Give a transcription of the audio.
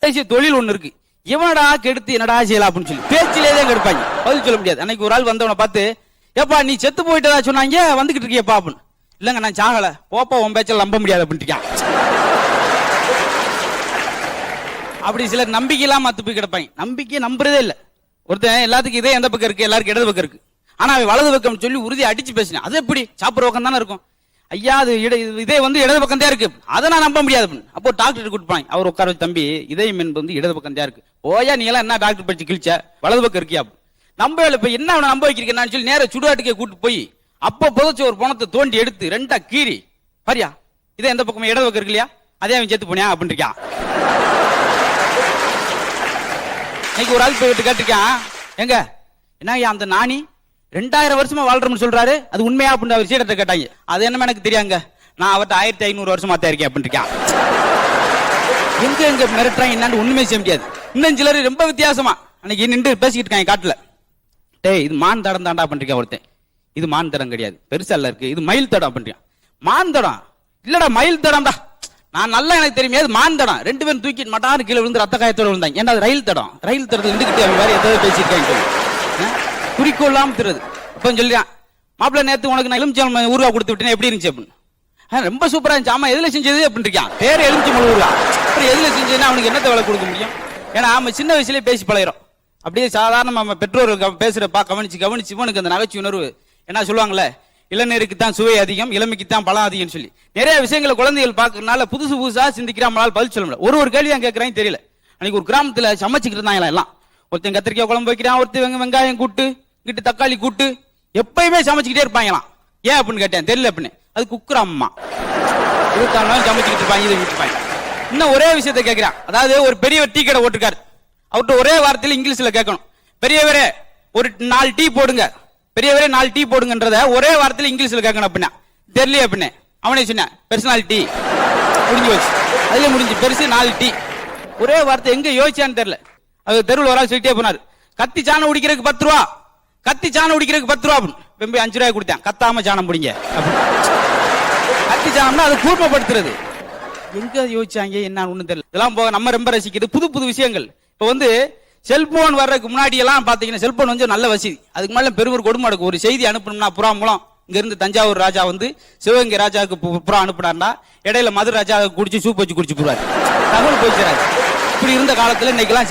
தொழில் ஒண்ணு இருக்கு. இவனடா கெடுத்து என்னடா செய்யலாம் அப்படின்னு சொல்லி பேச்சிலேயே கெடுப்பாங்க, பதில் சொல்ல முடியாது. அன்னைக்கு ஒரு ஆள் வந்தவனை பார்த்து, ஏப்பா நீ செத்து போயிட்டதா சொன்னாங்க, வந்துகிட்டு இருக்கியப்பா அப்படின்னு. இல்லங்க நான் சாகல, போப்பா உன் பேச்சல நம்ப முடியாது அப்படின்ட்டு. அப்படி சிலர் நம்பிக்கை இல்லாம மத்து போய் கிடப்பாங்க. நம்பிக்கையை நம்புறதே இல்ல. ஒருத்தன் எல்லாத்துக்கும் இதே எந்த பக்கம் இருக்கு, எல்லாருக்கும் இடது பக்கம் இருக்கு. ஆனா அவன் வலது பக்கம் சொல்லி உறுதி அடிச்சு பேசினேன். அது எப்படி சாப்பிட்ற பக்கம் தானே இருக்கும். ஐயா அது இதே இடது பக்கம் தான் இருக்கு, அதை நான் நம்ப முடியாது. அப்போ டாக்டர் கூட்டிப்பாங்க. அவர் உட்கார வச்சு, தம்பி இதயம் என்பது இடது பக்கம் தான் இருக்கு. ஓயா நீ எல்லாம் என்ன டாக்டர் படிச்சு கிழிச்ச, வலது பக்கம் இருக்கியா? நம்ப இப்ப என்ன அவனை நம்ப வைக்கிறேன்னு சொல்லி நேர சுடுகாட்டுக்கே கூட்டு போய் அப்போ புதைச்ச ஒரு பணத்தை தோண்டி எடுத்து ரெண்டா கீறி, பாரியா இதே எந்த பக்கம் இடது பக்கம் இருக்கு இல்லையா, அதே அவன் செத்து போனியா அப்படின்னு இருக்கான். இன்னைக்கு ஒரு ஆள் போயிட்டு கேட்டிருக்கான், எங்க என்ன அந்த நாணி 2000 வருஷமா வாழ்றோம்னு சொல்றாரு, அது உண்மையா அப்படின்னு அவர் சீடத்தை கேட்டாங்க. அது என்னமா எனக்கு தெரியாங்க, நான் அவர்கிட்ட 1500 வருஷமா தான் இருக்கேன் அப்படின்னு இருக்கான். எங்க எங்க மிரட்டுறாங்க என்னன்னு ஒண்ணுமே செய்ய முடியாது. இன்னும் சிலர் ரொம்ப வித்தியாசமா அன்னைக்கு நின்று பேசிக்கிட்டு இருக்காங்க காட்டுல. டேய் இது மான் தடம் தாண்டா பண்ணிருக்கேன் ஒருத்தன். இது மான் தடம் கிடையாது, பெருசா இல்ல இருக்கு, இது மயில் தடம் பண்றியான். மான் தடம் இல்லடா மயில் தடம்டா. நான் நல்லா எனக்கு தெரியுமே, அது மான் தடம். 2 பேரும் தூக்கிட்டு மாட்டாரு கீழே விழுந்து ரத்த காயத்தோட விழுந்தாங்க. ஏன்னா அது ரயில் தடம். ரயில் தடத்தை நின்றுக்கிட்டு அவங்க வேற ஏதாவது பேசியிருக்காங்க, குறிக்கோள்லாம் திறது. அப்ப சொல்லியான், மாப்பிள்ள நேத்து உனக்கு நான் எலுமிச்சம் ஊருவா கொடுத்து விட்டேன், எப்படி இருந்துச்சு அப்படின்னு. ரொம்ப சூப்பரா இருந்துச்சு. ஆமா எதுல செஞ்சது அப்படின்னு இருக்கான். பேர் எலுமிச்சம் ஊருவா, அப்புறம் எதுல செஞ்சதுன்னா அவனுக்கு என்னத்தை வேலை கொடுக்க முடியும்? ஏன்னா ஆமா சின்ன வயசுலயே பேசி பழகிறோம். அப்படியே சாதாரண நம்ம பெற்றோர்கள் பேசுறப்பா கவனிச்சு கவனிச்சு இவனுக்கு அந்த நகைச்சுவை உணர்வு. என்ன சொல்லுவாங்கல்ல, இளநீருக்கு தான் சுவை அதிகம், இளமைக்கு தான் பலம் அதிகம்னு சொல்லி நிறைய விஷயங்களை குழந்தைகள் பார்க்கறதுனால புதுசு புதுசா சிந்திக்கிறாமலால் பதில் சொல்ல முடியல. ஒரு கேள்வி தான் கேட்கறாங்க தெரியல. அன்னைக்கு ஒரு கிராமத்துல சமைச்சுக்கிட்டு இருந்தாங்க எல்லாம். ஒருத்தன் கத்திரிக்காய் குழம்பு வைக்கிறான், ஒருத்தர் வெங்காயம் கூட்டு, இங்கிட்டு தக்காளி கூட்டு, எப்பயுமே சமைச்சுக்கிட்டே இருப்பாங்களாம். ஏன் அப்படின்னு கேட்டேன், தெரியல அப்படின்னு. அது குக்குற அம்மா 24 நாள் சமைச்சுக்கிட்டு இருப்பாங்க, இதை விட்டுப்பாங்க. இன்னும் ஒரே விஷயத்த கேட்கிறான். அதாவது ஒரு பெரியவர் டீ கடை ஓட்டுக்காரு. அவர்கிட்ட ஒரே வார்த்தையில இங்கிலீஷ்ல கேட்கணும், பெரியவரே ஒரு 4 டீ போடுங்க, பெரியவரே 4 டீ போடுங்கன்றத ஒரே வார்த்தையில இங்கிலீஷ்ல கேட்கணும் அப்படின்னா. தெரியல அப்படின்னு அவனே சொன்னான், பெர்சனாலிட்டி முடிஞ்சு வச்சு, அதுல முடிஞ்சு பெருசு 4 டீ. ஒரே வார்த்தை எங்க யோசிச்சான்னு தெரியல. அது தெருவில் ஒரு ஆள் சொல்லிட்டே போனாரு, கத்தி சாணம் உடிக்கிறதுக்கு 10 ரூபா, கத்தி சாணம் உடிக்கிறதுக்கு 10 ரூபா அப்படின்னு. வெம்பி 5 ரூபாய் கொடுத்தேன், கத்தாம சாணம் பிடிங்க அப்படின்னு. கத்தி சாணம்னா அது கூர்மப்படுத்துறது. எங்க யோசிச்சாங்க என்ன ஒண்ணும் தெரியல. இதெல்லாம் போக நம்ம ரொம்ப ரசிக்கிறது புது புது விஷயங்கள். இப்ப செல்போன் வர்றதுக்கு முன்னாடி எல்லாம் பாத்தீங்கன்னா செல்போன் நல்ல வசதி. அதுக்கு மேல பெருவர் கொடுமை நடக்கும். ஒரு செய்தி அனுப்பணும்னா புறா மூலம் இங்க இருந்து தஞ்சாவூர் ராஜா சிவகங்கை ராஜாவுக்கு புறா அனுப்புனார்னா இடையில மதுரை ராஜா குடிச்சு சூப் வச்சு குடிச்சு போடுவாரு, தகவல் போயிடுறாரு. இப்படி இருந்த காலத்துல இன்னைக்கு